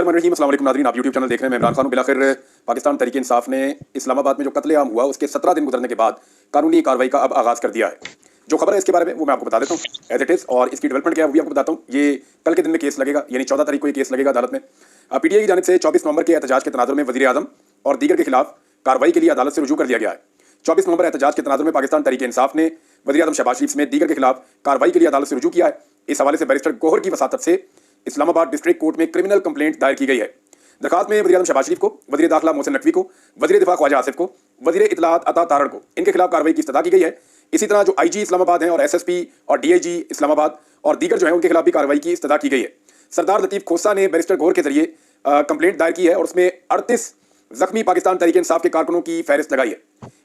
बिस्मिल्लाहिर्रहमानिर्रहीम। अस्सलाम वालेकुम नाज़रीन, आप यूट्यूब चैनल देख रहे हैं। मैं इमरान खान हूं। बिलाखिर पाकिस्तान तहरीक इंसाफ ने इस्लामाबाद में जो कत्लेआम हुआ उसके 17 दिन गुजरने के बाद कानूनी कार्रवाई का अब आगाज़ कर दिया है। जो खबर है इसके बारे में वो मैं आपको बता देता हूँ एज इट इज़, और इसकी डेवलपमेंट क्या है वो भी आपको बताता हूँ। ये कल के दिन में केस लगेगा, यानी 14 तारीख को ये केस लगेगा अदालत में। पीटीआई की जानिब से 24 नवंबर के एहतजाज के तनाजुर में वज़ीर आज़म और दीगर के खिलाफ कार्रवाई के लिए अदालत से रुजू कर दिया गया है। 24 नवंबर एहतजाज के तनाजुर में पाकिस्तान तहरीक इंसाफ ने वज़ीर आज़म शहबाज शरीफ समेत दीगर के खिलाफ कार्रवाई के लिए अदालत से रुजू किया है। इस हवाले से बैरिस्टर गौहर की वसातत से इस्लामाबाद डिस्ट्रिक्ट कोर्ट में क्रिमिनल कंप्लेंट दायर की गई है। दरखास्त में वज़ीर आज़म शहबाज शरीफ को, वज़ीर दाखिला मोहसिन नकवी को, वज़ीर दिफा ख्वाजा आसिफ को, वज़ीर इत्तलात अता तारड़ को, इनके खिलाफ कार्रवाई की इस्तदा की गई है। इसी तरह जो आईजी इस्लामाबाद हैं और एसएसपी और डीआईजी इस्लामाबाद और दीगर जो है उनके खिलाफ भी कार्रवाई की इस्तदा की गई है। सरदार लतीफ़ खोसा ने बैरिस्टर गौहर के जरिए कंप्लेंट दायर की है और उसमें 38 जख्मी पाकिस्तान तहरीक इंसाफ के कारकुनों की फहरिस्त लगाई है।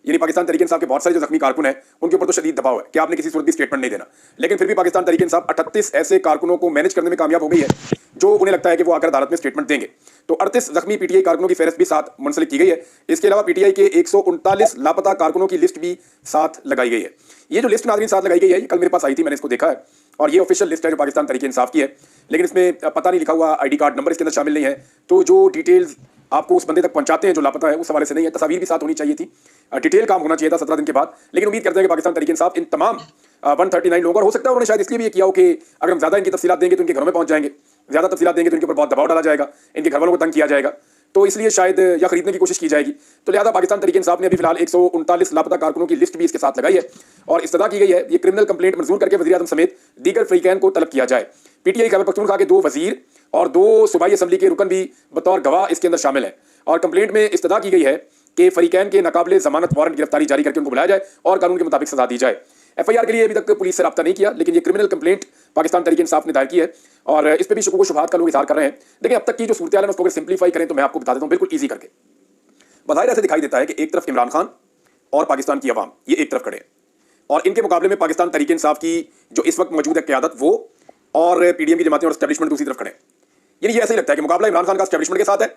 यानी पाकिस्तान तहरीक इंसाफ के बहुत सारे जो जख्मी कारकुन हैं उनके ऊपर तो शदीद दबाव है कि आपने किसी सूरत भी स्टेटमेंट नहीं देना, लेकिन फिर भी पाकिस्तान तहरीक इंसाफ 38 ऐसे कारकुनों को मैनेज करने में कामयाब हो गई है जो उन्हें लगता है कि वो आकर अदालत में स्टेटमेंट देंगे। तो 38 जख्मी पीटीआई कारकुनों की फहरिस्त भी साथ मुंसलिक की गई है। इसके अलावा पीटीआई के 139 लापता कारकुनों की लिस्ट भी साथ लगाई गई है। ये जो लिस्ट नाज़रीन साथ लगाई गई है, ये कल मेरे पास आई थी, मैंने इसको देखा है और ये ऑफिशियल लिस्ट है जो पाकिस्तान तहरीक इंसाफ की है, लेकिन इसमें पता नहीं लिखा हुआ, आईडी कार्ड नंबर इसके अंदर शामिल नहीं है। तो जो डिटेल्स आपको उस बंदे तक पहुंचाते हैं जो लापता है, उस हवाले से नहीं है। तस्वीर भी साथ होनी चाहिए थी, डिटेल काम होना चाहिए था 17 दिन के बाद। लेकिन उम्मीद करते हैं कि पाकिस्तान तहरीक इंसाफ इन तमाम 139 लोगों, और हो सकता है उन्होंने शायद इसलिए भी ये किया हो कि अगर हम ज़्यादा इनकी तफसीलात देंगे तो इनके घरों में पहुंच जाएंगे, ज़्यादा तफसीलात देंगे तो इनके ऊपर बहुत दबाव डाला जाएगा, इनके घर वालों को तंग किया जाएगा, तो इसलिए शायद या खरीदने की कोशिश की जाएगी। तो लिहाजा पाकिस्तान तहरीक इंसाफ ने अभी फिलहाल 139 लापता कारकुनों की लिस्ट भी इसके साथ लगाई है और इस्तदा की गई है ये क्रिमिनल कंप्लेंट मंजूर करके वज़ीर आज़म समेत दीगर फ्रीकैन को तलब किया जाए। पीटीआई खैबर पख्तूनख्वा के 2 वजीर और 2 सूबाई असम्बली के रुकन भी बतौर गवाह इसके अंदर शामिल हैं और कंप्लेंट में इस्तदा की गई है कि फरीकैन के नाकाबिले जमानत वारंट गिरफ्तारी जारी करके उनको बुलाया जाए और कानून के मुताबिक सजा दी जाए। एफआईआर के लिए अभी तक पुलिस से रब्ता नहीं किया, लेकिन ये क्रिमिनल कंप्लेंट पाकिस्तान तहरीक इंसाफ ने दायर की है और इस पर भी शुकूक शुबहात का लोग इज़हार कर रहे हैं। देखिए अब तक की जो सूरत है उसको अगर सिंप्लीफाई करें तो मैं आपको बता देता हूँ बिल्कुल ईजी करके। बज़ाहिर ऐसे दिखाई देता है कि एक तरफ इमरान खान और पाकिस्तान की अवाम ये एक तरफ खड़े हैं और इनके मुकाबले में पाकिस्तान तहरीक इंसाफ की जो इस वक्त मौजूद है क़यादत वो और पीडीएम की जमातें और एस्टेब्लिशमेंट दूसरी तरफ खड़े हैं। यानी ये ऐसे ही लगता है कि मुकाबला इमरान खान का एस्टेब्लिशमेंट के साथ है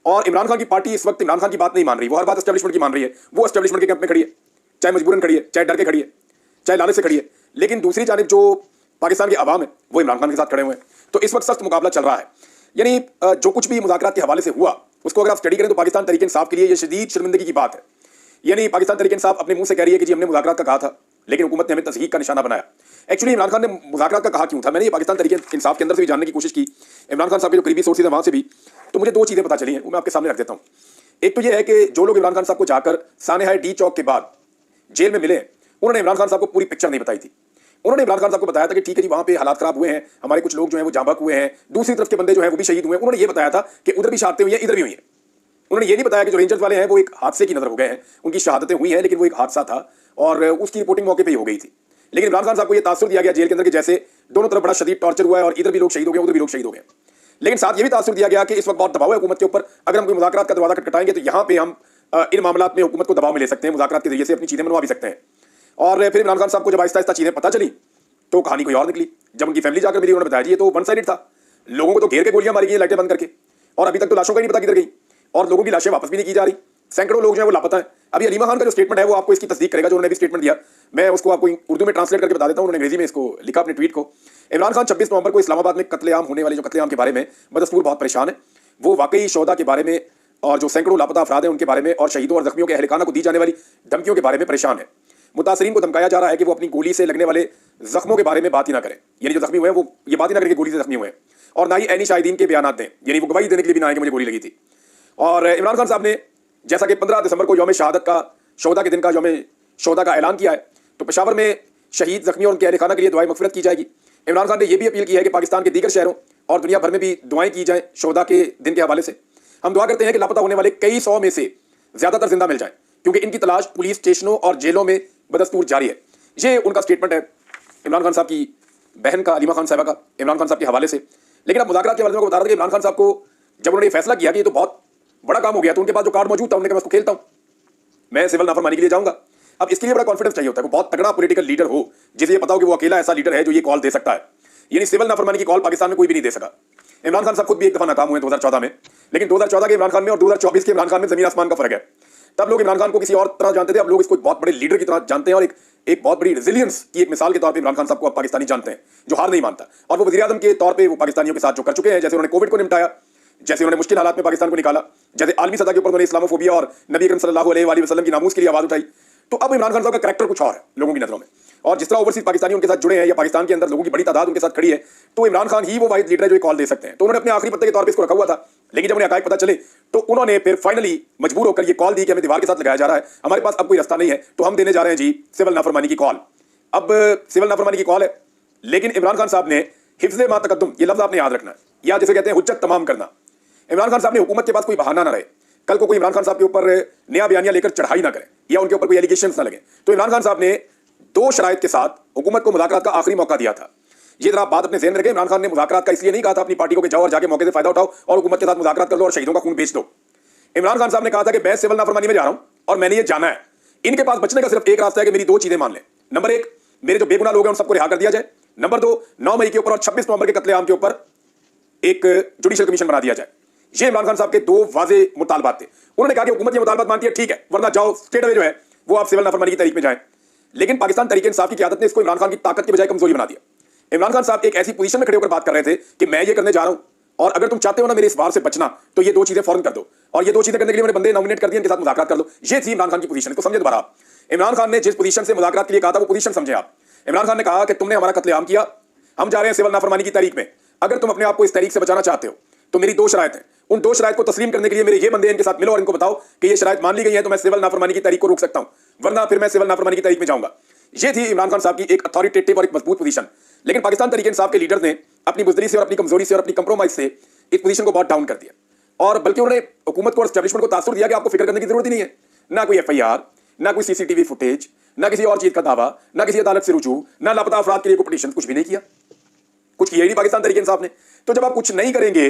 और इमरान खान की पार्टी इस वक्त इमरान खान की बात नहीं मान रही, वो हर बात एस्टेब्लिशमेंट की मान रही है। वो एस्टेब्लिशमेंट के कैंप में खड़ी है, चाहे मजबूरन खड़ी है, चाहे डर के खड़ी है, चाहे लालच से खड़ी है, लेकिन दूसरी जानिब जो पाकिस्तान की आवाम है वो इमरान खान के साथ खड़े हुए हैं। तो इस वक्त सख्त मुकाबला चल रहा है। यानी जो कुछ भी मुज़ाकरात के हवाले से हुआ उसको अगर आप स्टडी करें तो पाकिस्तान तहरीक इंसाफ के लिए ये शदीद शर्मिंदगी की बात है। यानी पाकिस्तान तहरीक इंसाफ अपने मुंह से कह रही है कि जी हमने मुज़ाकरात का कहा था, लेकिन हुकूमत ने हमें तस्हीक का निशाना बनाया। एक्चुअली इमरान खान ने मुज़ाकरात का कहा क्यों था, मैंने ये पाकिस्तान तहरीक इंसाफ के अंदर से भी जानने की कोशिश की, इमरान खान साहब के जो करीबी सोर्सेज हैं वहाँ से भी, तो मुझे 2 चीज़ें पता चली हैं, वो मैं आपके सामने रख देता हूँ। एक तो ये है कि जो लोग इमरान खान साहब को जाकर सानेहाय डी चौक के बाद जेल में मिले, उन्होंने इमरान खान साहब को पूरी पिक्चर नहीं बताई थी। उन्होंने इमरान खान साहब को बताया था कि ठीक है जी वहाँ पे हालात खराब हुए हैं, हमारे कुछ लोग जो हैं वो जाँ बहक हुए हैं, दूसरी तरफ के बंदे जो हैं वो भी शहीद हुए हैं। उन्होंने ये बताया था कि उधर भी शहादतें हुई हैं, इधर भी हुई हैं। उन्होंने ये नहीं बताया कि जो रेंजर्स वाले हैं वो एक हादसे की नजर हो गए हैं, उनकी शहादतें हुई हैं लेकिन वो एक हादसा था और उसकी रिपोर्टिंग मौके पर ही हो गई थी। लेकिन इमरान खान साहब को ये तासुर दिया गया जेल के अंदर कि जैसे दोनों तरफ बड़ा शदीद टॉर्चर हुआ है और इधर भी लोग शहीद हो गए, उधर भी लोग शहीद हो गए। लेकिन साथ ये भी तासुर दिया गया कि इस वक्त बहुत दबाव है हुकूमत के ऊपर, अगर हम कोई मुज़ाकरात का दरवाजा खटखटाएंगे तो यहाँ पे हम इन मामलों में हुकूमत को दबाव में ले सकते हैं, मुज़ाकरात के जरिए से अपनी चीज़ें मनवा भी सकते हैं। और फिर इमरान खान साहब को जब आहिस्ता आहिस्ता चीज़ें पता चली तो कहानी कोई और निकली। जब उनकी फैमिली जाकर मिली उन्होंने बताया जी ये तो वन साइडेड था, लोगों को तो घेर के गोलियां मारी गई लाइटें बंद करके और अभी तक तो लाशों का ही नहीं पता किधर गई और लोगों की लाशें वापस भी नहीं की जा रही। सैकड़ों लोग जो है वो लापता है। अभी अलीमा खान का जो स्टेटमेंट है वो आपको इसकी तस्दीक करेगा, जो उन्होंने भी स्टेटमेंट दिया, मैं उसको आपको उर्दू में ट्रांसलेट करके बता देता हूँ। उन्होंने अंग्रेजी में इसको लिखा अपने ट्वीट को। इमरान खान 26 नवंबर को इस्लामाबाद में कत्लेआम होने वाले जो कत्लेआम के बारे में बदस्तूर बहुत परेशान है। वो वाकई शोहदा के बारे में और जो सैकड़ों लापता अफराद हैं उनके बारे में और शहीदों और जख्मियों के अहलखाना को दी जाने वाली धमकियों के बारे में परेशान है। मुतासरीन को धमकाया जा रहा है कि वो अपनी गोली से लगने वाले जख्मों के बारे में बात ही ना करें, यानी जो जख्मी हुए हैं वो ये बात ही ना करें कि गोली से जख्मी हुए हैं, और ना ही ऐनी शाहिदीन के बयान दें, यानी वो गवाही देने के लिए भी ना आए कि मुझे गोली लगी थी। और इमरान खान साहब ने जैसा कि 15 दिसंबर को यौम शहादत का, शोहदा के दिन का, यौम शोहदा का ऐलान किया है, तो पेशावर में शहीद जख्मी और उनके अहलखाना के लिए दुआएं मग़फ़िरत की जाएगी। इमरान खान ने यह भी अपील की है कि पाकिस्तान के दीगर शहरों और दुनिया भर में भी दुआएं की जाएँ शोहदा के दिन के हवाले से। हम दुआ करते हैं कि लापता होने वाले कई 100 में से ज़्यादातर जिंदा मिल जाए, क्योंकि इनकी तलाश पुलिस स्टेशनों और जेलों में बदस्तूर जारी है। ये उनका स्टेटमेंट है इमरान खान साहब की बहन का, अलीमा खान साहबा का, इमरान खान साहब के हवाले से। लेकिन अब मुज़ाकरात के हवाले में बता रहा था कि इमरान खान साहब को जब उन्होंने फैसला किया कि ये तो बहुत बड़ा काम हो गया, तो उनके पास जो कार्ड मौजूद था उन्होंने कहा मैं उसको खेलता हूँ, मैं सिविल नाफरमानी के लिए जाऊँगा। अब इसके लिए बड़ा कॉन्फिडेंस चाहिए होता है, बहुत तगड़ा पॉलिटिकल लीडर हो जिसे ये पता हो कि वो अकेला ऐसा लीडर है जो ये कॉल दे सकता है। यानी सिविल नाफरमानी की कॉल पाकिस्तान में कोई भी नहीं दे सका। इमरान खान साहब खुद भी एक दफा नाकाम हुए 2014 में, लेकिन 2014 के इमरान खान में और 2024 के इमरान खान में जमीन आसमान का फर्क है। तब लोग इमरान खान को किसी और तरह जानते थे, अब लोग इसको बहुत बड़े लीडर की तरह जानते हैं और एक बहुत बड़ी रेजिलियंस की एक मिसाल के तौर पे इमरान खान साहब को अब पाकिस्तानी जानते हैं, जो हार नहीं मानता। और वो वज़ीर आज़म के तौर पे वो पाकिस्तानियों के साथ जो कर चुके हैं, जैसे उन्होंने कोविड को निपटाया, जैसे उन्होंने मुश्किल हालात में पाकिस्तान को निकाला, जैसे आलमी सतह के ऊपर उन्होंने इस्लामोफोबिया और नबी अकरम सल्लल्लाहु अलैहि वसल्लम की नामूस के लिए आवाज उठाई। तो अब इमरान खान साहब का कैरेक्टर कुछ और है लोगों की नजरों में, और जिस तरह ओवरसीज पाकिस्तानी उनके साथ जुड़े हैं या पाकिस्तान के अंदर लोगों की बड़ी तादाद उनके साथ खड़ी है, तो इमरान खान ही वो वाहिद लीडर है जो ये कॉल दे सकते हैं। तो उन्होंने अपने आखिरी पत्ते के तौर पर इसको रखा हुआ था, लेकिन जब उन्हें हकायक पता चले तो उन्होंने फिर फाइनली मजबूर होकर ये कॉल दी कि हमें दीवार के साथ लगाया जा रहा है, हमारे पास अब कोई रास्ता नहीं है, तो हम देने जा रहे हैं जी सिविल नाफरमानी की कॉल। अब सिविल नाफरमानी की कॉल है, लेकिन इमरान खान साहब ने हिफ्ज़े मा तकद्दुम, ये लफ्ज आपने याद रखना है, या जिसे कहते हैं हुज्जत तमाम करना। इमरान खान साहब ने हुकूमत के पास कोई बहाना ना रहे, कल को कोई इमरान खान साहब के ऊपर नया बयानिया लेकर चढ़ाई ना करे या उनके ऊपर कोई एलिगेशंस ना लगे। तो इमरान खान साहब ने दो शराइत के साथ हुकूमत को मुज़ाकरात का आखिरी मौका दिया था। ये जरा बात अपने ज़हन में रखें, इमरान खान ने मुज़ाकरात का इसलिए नहीं कहा था अपनी पार्टी को कि जाओ और जाके मौके से फायदा उठाओ और हुकूमत के साथ मुज़ाकरात कर लो और शहीदों का खून बेच दो। इमरान खान साहब ने कहा था कि मैं सिविल नाफरमानी में जा रहा हूं और मैंने ये जाना है। इनके पास बचने का सिर्फ एक रास्ता है कि मेरी दो चीजें मान लें। नंबर एक, मेरे जो बेगुनाह लोग हैं उन सबको रिहा कर दिया जाए। नंबर दो, 9 मई के ऊपर और 26 नवंबर के कत्लेआम के ऊपर एक जुडिशियल कमीशन बना दिया जाए। ये इमरान खान साहब के दो वाजे मुतालबात थे। उन्होंने कहा कि हुकूमत ये मुतालबात मानती है, ठीक है, वरना जाओ स्ट्रेट अवे जो है वो आप सिविल नाफरमानी की तहरीक में जाएं। लेकिन पाकिस्तान तहरीक इंसाफ की क़यादत ने इसको इमरान खान की ताकत की बजाय कमजोरी बना दिया। इमरान खान साहब एक ऐसी पोजीशन में खड़े होकर बात कर रहे थे कि मैं ये करने जा रहा हूं और अगर तुम चाहते हो ना मेरे इस वार से बचना तो ये दो चीजें फौरन कर दो, और ये दो चीजें करने के लिए मैंने बंदे नॉमिनेट कर दिए, इनके साथ मुज़ाकरात कर लो। ये थी इमरान खान की पोजीशन। इसको समझे दोबारा आप। इमरान खान ने जिस पोजीशन से मुज़ाकरात के लिए कहा था वो पोजीशन समझे आप। इमरान खान ने कहा कि तुमने हमारा कत्लेआम किया, हम जा रहे हैं सिविल नाफरमानी की तहरीक में, अगर तुम अपने आप को इस तहरीक से बचाना चाहते हो तो मेरी दो शराइत हैं। उन दो शराइत को तस्लीम करने के लिए मेरे ये बंदे इनके साथ मिलो और इनको बताओ कि ये शराइत मान ली गई है तो मैं सिविल नाफरमानी की तहरीक को रोक सकता हूं, वरना फिर मैं सिविल नाफरमानी की तहरीक में जाऊंगा। ये थी इमरान खान साहब की एक अथॉरिटेटिव और एक मजबूत पोजीशन। लेकिन पाकिस्तान तहरीक इंसाफ के लीडर्स ने अपनी बुज़दिली से और अपनी कमजोरी से और अपनी कंप्रोमाइज से इस पोजीशन को बहुत डाउन कर दिया, और बल्कि उन्होंने हुकूमत को और एस्टैब्लिशमेंट को तासुर दिया कि आपको फिक्र करने की जरूरत ही नहीं है। ना कोई FIR, ना कोई CCTV फुटेज, ना किसी और चीज का दावा, ना किसी अदालत से रुजू, ना लापता अफराद के लिए कोई पिटीशन, कुछ भी नहीं किया। कुछ किया ही नहीं पाकिस्तान तहरीक इंसाफ ने। तो जब आप कुछ नहीं करेंगे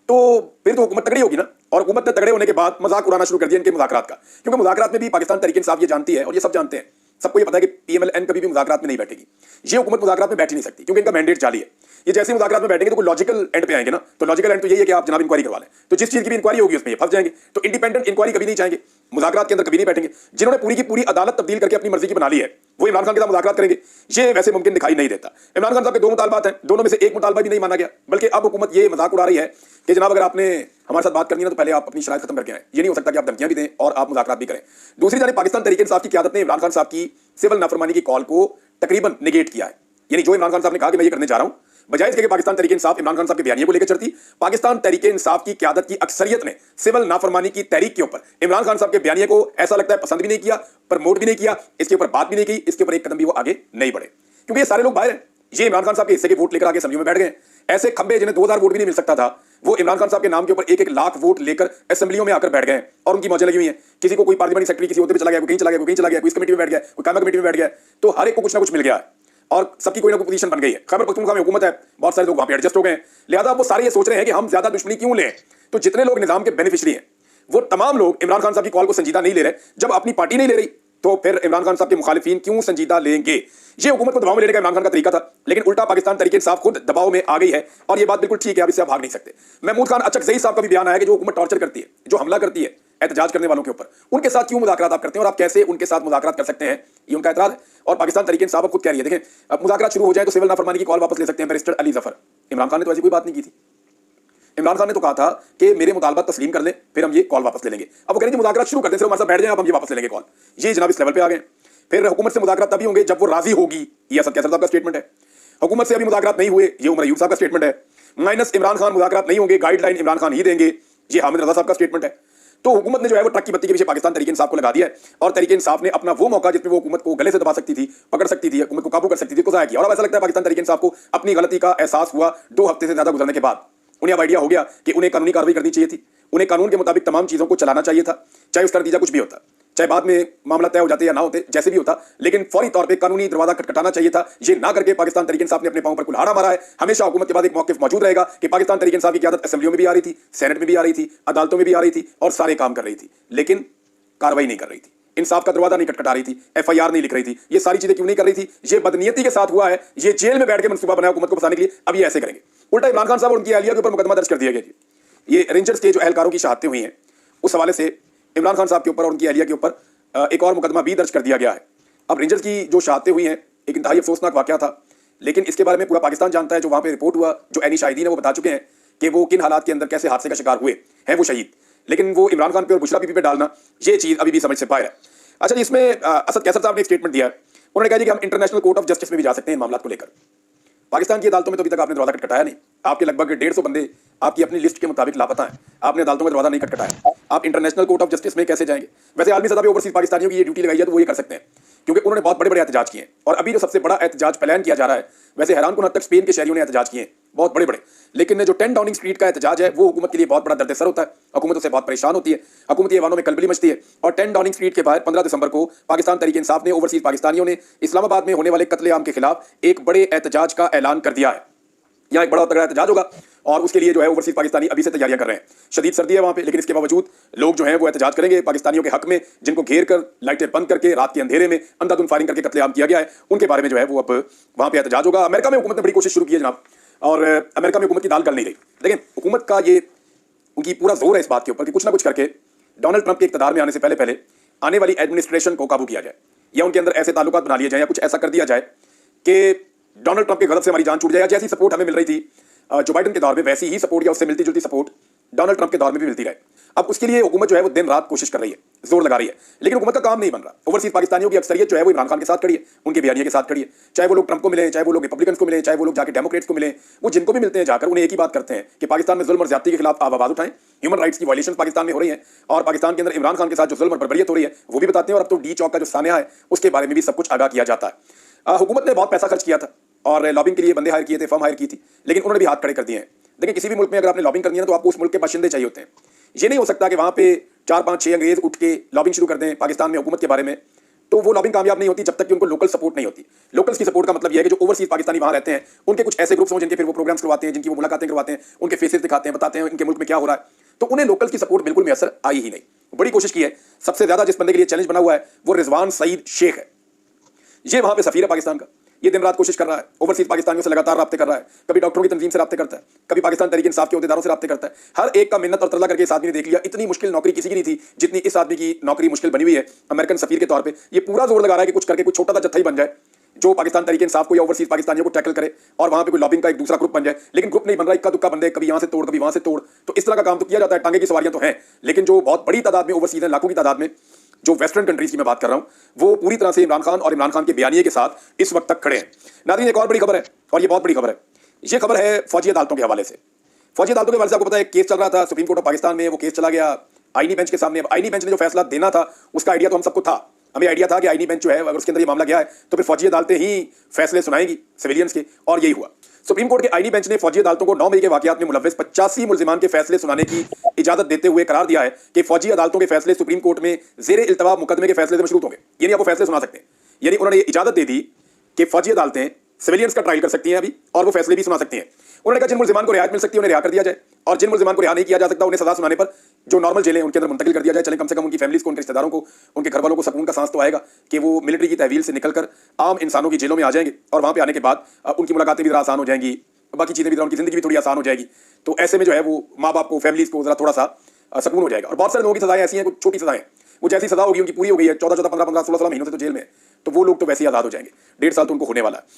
तो फिर तो हुकूमत तगड़ी होगी ना, और हुकूमत ने तगड़े होने के बाद मजाक उड़ाना शुरू कर दिया इनके मुज़ाकरात का। क्योंकि मुज़ाकरात में भी पाकिस्तान तहरीक इंसाफ ये जानती है, और ये सब जानते हैं, सबको ये पता है कि PMLN कभी भी मुज़ाकरात में नहीं बैठेगी। ये हुकूमत मुज़ाकरात में बैठ ही नहीं सकती क्योंकि इनका मैंडेट जाली है। ये जैसे मुज़ाकरात में बैठेंगे तो कोई लॉजिकल एंड पे आएंगे ना, तो लॉजिकल एंड तो यही है कि आप जनाब इंक्वायरी करवा लें, तो जिस चीज की भी इंक्वायरी होगी उसमें ये फंस जाएंगे। तो इंडिपेंडेंट इंक्वायरी कभी नहीं चाहेंगे, मुज़ाकरात के अंदर कभी नहीं बैठेंगे। जिन्होंने पूरी की पूरी अदालत तब्दील करके अपनी मर्जी की बना ली है वो इमरान खान के साथ मुज़ाकरात करेंगे, ये वैसे मुमकिन दिखाई नहीं देता। इमरान खान साहब के दो मुतालबात हैं, दोनों में से एक मुतालबा भी नहीं माना गया, बल्कि अब हुकूमत ये मजाक उड़ा रही है कि जनाब अगर आपने हमारे साथ बात करनी है तो पहले आप अपनी शराइत खत्म करके आए। ये नहीं हो सकता कि आप धमकियां भी दें और आप मुज़ाकरात भी करें। दूसरी जानिब पाकिस्तान तहरीक इंसाफ की क़यादत ने इमरान खान साहब की सिविल नाफरमानी की कॉल को तकरीबन नेगेट किया है। यानी जो इमरान खान साहब ने कहा कि मैं ये करने जा रहा हूं, बजाय इसके कि पाकिस्तान तहरीक इंसाफ इमरान खान साहब के बयानिए को लेकर चढ़ती, पाकिस्तान तहरीक इंसाफ की क़यादत की अक्सरियत ने सिविल नाफरमानी की तहरीक के ऊपर इमरान खान साहब के बयानिए को ऐसा लगता है पसंद भी नहीं किया, प्रमोट भी नहीं किया, इसके ऊपर बात भी नहीं की, इसके ऊपर एक कदम भी वो आगे नहीं बढ़े। क्योंकि ये सारे लोग बाहर हैं, ये इमरान खान साहब के हिस्से के वोट लेकर आगे असेंबली में बैठ गए। ऐसे खंबे जिन्हें 2000 वोट भी नहीं मिल सकता था, वो इमरान खान साहब के नाम के ऊपर 1-1 लाख वोट लेकर असेंबलियों में आकर बैठ गए और उनकी मौजें लगी हुई हैं। किसी को कोई पार्लियामेंट्री सेक्रेटरी किसी होते पे चला गया, कोई कहीं चला गया, कोई कहीं चला गया, कोई इस कमेटी में बैठ गया, कोई कामा कमेटी में बैठ गया, तो हर एक को कुछ ना कुछ मिल गया है और सबकी कोई ना कोई पोजीशन बन गई है। खैबर पख्तूनख्वा में हुकूमत है, बहुत सारे लोग वहां पे एडजस्ट हो गए हैं, लिहाजा वो सारे ये सोच रहे हैं कि हम ज्यादा दुश्मनी क्यों लें। तो जितने लोग निजाम के बेनिफिशियरी हैं वो तमाम लोग इमरान खान साहब की कॉल को संजीदा नहीं ले रहे। जब अपनी पार्टी नहीं ले रही तो फिर इमरान खान साहब के मुखालिफिन क्यों संजीदा लेंगे। ये हुकूमत को दबाव में लेने का इमरान खान का तरीका था, लेकिन उल्टा पाकिस्तान तहरीक इंसाफ खुद दबाव में आ गई है और ये बात बिल्कुल ठीक है, आप इससे भाग नहीं सकते। महमूद खान अचकज़ई साहब का भी बयान आया कि जो हुकूमत टॉर्चर करती है, जो हमला करती है एहतजाज करने वालों के ऊपर, उनके साथ क्यों मुज़ाकरात आप करते हैं और आप कैसे उनके साथ मुज़ाकरात कर सकते हैं, ये उनका एतराज़ है। और पाकिस्तान तहरीक इंसाफ अब खुद कह रही है, देखें अब मुज़ाकरात शुरू हो जाए तो सिविल नाफरमानी की कॉल वापस ले सकते हैं बैरिस्टर अली ज़फ़र। इमरान खान ने तो ऐसी कोई बात नहीं की थी। इमरान खान ने तो कहा था कि मेरे मुतालबा तस्लीम कर लें फिर हम ये कॉल वापस ले लेंगे। अब वो कह रहे हैं मुज़ाकरात शुरू करते हैं, सिर्फ हमारे साथ बैठ जाएं, अब हम ये वापस ले लेंगे कॉल। ये जनाब इस लेवल पे आ गए। फिर हुकूमत से मुज़ाकरात तभी होंगे जब वो राजी होगी, ये असद कैसर साहब का स्टेटमेंट है। हुकूमत से अभी मुज़ाकरात नहीं हुए, ये उमर अयूब साहब का स्टेटमेंट है। माइनस इमरान खान मुज़ाकरात नहीं होंगे, गाइडलाइन इमरान खान ही देंगे, ये हामिद रज़ा साहब का स्टेटमेंट है। तो हुकूमत ने जो है वो ट्रक की बत्ती के पीछे पाकिस्तान तहरीक इंसाफ को लगा दिया है और तहरीक इंसाफ ने अपना वो मौका जिसमें वो हुकूमत को गले से दबा सकती थी, पकड़ सकती थी, हुकूमत को काबू कर सकती थी, को ज़ाया किया। और अब ऐसा लगता है पाकिस्तान तहरीक इंसाफ को अपनी गलती का एहसास हुआ 2 हफ्ते से ज्यादा गुजरने के बाद। उन्हें अब आइडिया हो गया कि उन्हें कानूनी कार्रवाई करनी चाहिए थी, उन्हें कानून के मुताबिक तमाम चीज़ों को चलाना चाहिए था, चाहे उसका नतीजा कुछ भी होता, चाहे बाद में मामला तय हो जाते या ना होते, जैसे भी होता, लेकिन फौरी तौर पे कानूनी दरवाजा खटखटाना चाहिए था। ये ना करके पाकिस्तान तहरीक इंसाफ ने अपने पांव पर कुल्हाड़ा मारा है। हमेशा हुकूमत के बाद एक मौक़िफ़ मौजूद रहेगा कि पाकिस्तान तहरीक इंसाफ की क़यादत असेंबलियों में भी आ रही थी, सेनेट में भी आ रही थी, अदालतों में भी आ रही थी और सारे काम कर रही थी, लेकिन कार्रवाई नहीं कर रही थी, इंसाफ का दरवाजा नहीं खटखटा रही थी, FIR नहीं लिख रही थी। ये सारी चीजें क्यों नहीं कर रही थी? ये बदनीयती के साथ हुआ है, ये जेल में बैठ के मनसूबा बनाया हुकूमत को फंसाने के लिए, अब ये ऐसे करेंगे। उल्टा इमरान खान साहब और उनकी अहलिया के ऊपर मुकदमा दर्ज कर दिया गया। ये रेंजर्स के जो अहलकारों की शहादतें हुई हैं उस हवाले से इमरान खान साहब के ऊपर और उनकी अहलिया के ऊपर एक और मुकदमा भी दर्ज कर दिया गया है। अब रेंजर्स की जो शहादतें हुई हैं एक इंतहाई अफसोसनाक वाकया था, लेकिन इसके बारे में पूरा पाकिस्तान जानता है। जो वहाँ पे रिपोर्ट हुआ, जो ऐनी शाहिदीन है वो बता चुके हैं कि वो किन हालात के अंदर कैसे हादसे का शिकार हुए हैं वो शहीद, लेकिन वो इमरान खान पे और बुशरा बीबी पे डालना, ये चीज़ अभी भी समझ से बाहर है। अच्छा जी, इसमें असद कैसर साहब ने एक स्टेटमेंट दिया है। उन्होंने कहा कि हम इंटरनेशनल कोर्ट ऑफ जस्टिस में भी जा सकते हैं इन मामलों को लेकर। पाकिस्तान की अदालतों में तो अभी तक आपने दरवाजा खटखटाया नहीं। आपके लगभग 150 बंदे आपकी अपनी लिस्ट के मुताबिक लापता हैं। आपने अदालतों में दरवाजा नहीं खटखटाया। आप इंटरनेशनल कोर्ट ऑफ जस्टिस में कैसे जाएंगे? वैसे आलमी सतह पे ओवरसीज पाकिस्तानियों की ये ड्यूटी लगाई है तो वो ये कर सकते हैं, क्योंकि उन्होंने बहुत बड़े बड़े एहतजाज किए हैं। और अभी जो सबसे बड़ा एहतजाज प्लान किया जा रहा है, वैसे हैरानकुन हद तक स्पेन के शहरियों ने एहतजाज किए हैं, बहुत बड़े बड़े। लेकिन जो 10 डाउनिंग स्ट्रीट का एहतजाज है वो हुकूमत के लिए बहुत बड़ा दर्द सर होता है। हुकूमत उससे बहुत परेशान होती है, हुकूमती ऐवानों में कलबली मचती है। और 10 डाउनिंग स्ट्रीट के बाहर 15 दिसंबर को पाकिस्तान तहरीक इंसाफ ने ओवरसीज पाकिस्तानियों ने इस्लामाबाद में होने वाले कत्लेआम के खिलाफ एक बड़े एहतजाज का ऐलान कर दिया है। यहाँ एक बड़ा तगड़ा एहतजाज होगा और उसके लिए जो है ओवरसीज पाकिस्तानी अभी से तैयारियां कर रहे हैं। शदीद सर्दी है वहाँ पे, लेकिन इसके बावजूद लोग जो हैं वो एहतजाज करेंगे पाकिस्तानियों के हक में, जिनको घेर कर लाइटें बंद करके रात के अंधेरे में अंधाधुंध फायरिंग करके कत्लेआम किया गया है, उनके बारे में जो है वो अब वहाँ पे एहतजाज होगा। अमेरिका में हुकूमत ने बड़ी कोशिश शुरू की है जनाब, और अमेरिका में हुकूमत की दाल गल नहीं रही। लेकिन हुकूमत का ये उनकी पूरा जोर है इस बात के ऊपर कि कुछ ना कुछ करके डोनाल्ड ट्रंप के इक़्तिदार में आने से पहले आने वाली एडमिनिस्ट्रेशन को काबू किया जाए, या उनके अंदर ऐसे ताल्लुकात बना लिए जाए, या कुछ ऐसा कर दिया जाए कि डोनाल्ड ट्रंप के गज़ब से हमारी जान छूट जाए। जैसी सपोर्ट हमें मिल रही थी जो बाइडन के दौर में, वैसी ही सपोर्ट या उससे मिलती जुलती सपोर्ट डोनाल्ड ट्रंप के दौर में भी मिलती रहे। अब उसके लिए हुकूमत जो है वो दिन रात कोशिश कर रही है, जोर लगा रही है, लेकिन हुकूमत का काम नहीं बन रहा। ओवरसीज पाकिस्तानियों की अक्सरियत जो है वो इमरान खान के साथ खड़ी है, उनके बयानिया के साथ खड़ी है। चाहे वो लोग ट्रंप को मिले, चाहे वो लोग रिपब्लिकन्स को मिले, चाहे वो लोग जाके डेमोक्रेट्स को मिले, वो जिनको भी मिलते हैं जाकर उन्हें एक ही बात करते हैं कि पाकिस्तान में जुल्म और ज्यादती के खिलाफ आप आवाज उठाएं। ह्यूमन राइट्स की वायलेशन पाकिस्तान में हो रही है, और पाकिस्तान के अंदर इमरान खान के साथ जो जुल्म और बर्बरियत हो रही है वो भी बताते हैं। और अब तो डी चौक का जो सान्या है उसके बारे में भी सब कुछ आगाह किया जाता है। हुकूमत ने बहुत पैसा खर्च किया था और लॉबिंग के लिए बंदे हायर किए थे, फर्म हायर की थी, लेकिन उन्होंने भी हाथ खड़े कर दिए हैं। देखिए, किसी भी मुल्क में अगर आपने लॉबिंग करनी है तो आपको उस मुल्क के बाशिंदे चाहिए होते हैं। ये नहीं हो सकता कि वहाँ पे 4, 5, 6 अंग्रेज उठ के लॉबिंग शुरू कर दें पाकिस्तान में हुकूमत के बारे में, तो वो लॉबिंग कामयाब नहीं होती जब तक कि उनको लोकल सपोर्ट नहीं होती। लोकल्स की सपोर्ट का मतलब यह है कि जो ओवरसीज पाकिस्तानी वहाँ रहते हैं उनके कुछ ऐसे ग्रुप्स हों जिनके फिर वो प्रोग्राम्स करवाते हैं, जिनकी वो मुलाकातें करवाते हैं, उनके फेसेस दिखाते हैं, बताते हैं इनके मुल्क में क्या हो रहा है, तो उन्हें लोकल्स की सपोर्ट बिल्कुल मैसर आई ही नहीं। बड़ी कोशिश की है। सबसे ज्यादा जिस बंदे के लिए चैलेंज बना हुआ है वो रिजवान सईद शेख है। ये वहाँ पे सफीर है पाकिस्तान का। ये दिन रात कोशिश कर रहा है, ओवरसीज पाकिस्तानियों से लगातार राब्ते कर रहा है। कभी डॉक्टरों की तंजीम से राब्ते करता है, कभी पाकिस्तान तहरीक इंसाफ के अहदेदारों से राब्ते करता है। हर एक का मिन्नत और तरला करके इस आदमी ने देख लिया। इतनी मुश्किल नौकरी किसी की नहीं थी जितनी इस आदमी की नौकरी मुश्किल बनी हुई है अमेरिकन सफीर के तौर पर। ये पूरा जोर लगा रहा है कि कुछ करके कुछ छोटा सा जत्था ही बन जाए जो पाकिस्तान तहरीक इंसाफ को या ओवरसीज पाकिस्तानियों को टैकल करे, और वहां पे कोई लॉबिंग का एक दूसरा ग्रुप बन जाए। लेकिन ग्रुप नहीं बन रहा, इक्का दुक्का बंदे, कभी यहां से तोड़ कभी वहां से तोड़। तो इस तरह का काम तो किया जाता है, टांगे की सवारियां तो हैं, लेकिन जो बहुत बड़ी तादाद में ओवरसीज है, लाखों की तादाद में, जो वेस्टर्न कंट्रीज की मैं बात कर रहा हूं, वो पूरी तरह से इमरान खान और इमरान खान के बयानिए के साथ इस वक्त तक खड़े हैं। नाज़रीन, एक और बड़ी खबर है, और ये बहुत बड़ी खबर है। ये खबर है फौजी अदालतों के हवाले से। फौजी अदालतों के हवाले से आपको पता है केस चल रहा था सुप्रीम कोर्ट ऑफ पाकिस्तान में, वो केस चला गया आईनी बेंच के सामने। अब आईनी बेंच ने जो फैसला देना था उसका आइडिया तो हम सबको था, हमें आइडिया था कि आईनी बेंच जो है अगर उसके अंदर ये मामला गया है तो फिर फौजी अदालतें ही फैसले सुनाएंगी सिविलियंस के, और यही हुआ। सुप्रीम कोर्ट के आईनी बेंच ने फौजी अदालतों को 9 मई के वाकयात में मुलव्वस 85 मुल्जिमान के फैसले सुनाने की इजाजत देते हुए करार दिया है कि फौजी अदालतों के फैसले सुप्रीम कोर्ट में जेर इल्तवा मुकदमे के फैसले से मशरूत होंगे। यानी आपको फैसले सुना सकते हैं। यानी उन्होंने इजाजत दे दी कि फौजी अदालतें सिविलियंस का ट्रायल कर सकती हैं अभी, और वो फैसले भी सुना सकती हैं। उन्होंने कहा जिन मुल्जिमान को रियायत मिल सकती है उन्हें रिहा कर दिया जाए, और जिन मुल्जिमान को रिहा नहीं किया जा सकता उन्हें सजा सुनाने पर जो नॉर्मल जेलें उनके अंदर मुंतकिल कर दिया जाए। चलें, कम से कम उनकी फैमिलीज को, उनके रिश्तेदारों को, उनके घर वालों को सुकून का सांस तो आएगा कि वो मिलिट्री की तहवील से निकलकर आम इंसानों की जेलों में आ जाएंगे, और वहां पे आने के बाद उनकी मुलाकातें भी आसान हो जाएंगी, बाकी चीजें भी, उनकी जिंदगी भी थोड़ी आसान हो जाएगी। तो ऐसे में जो है वो माँ बाप को, फैमिलीज को जरा थोड़ा सा सुकून हो जाएगा। और बहुत सारे लोगों की सजाएं ऐसी हैं, कुछ छोटी सजाएं, वो जैसी सजा होगी उनकी पूरी हो गई है, 14, 15, 16 महीनों से तो जेल में, तो वो लोग तो वैसे ही आजाद हो जाएंगे। 1.5 साल तो उनको होने वाला है।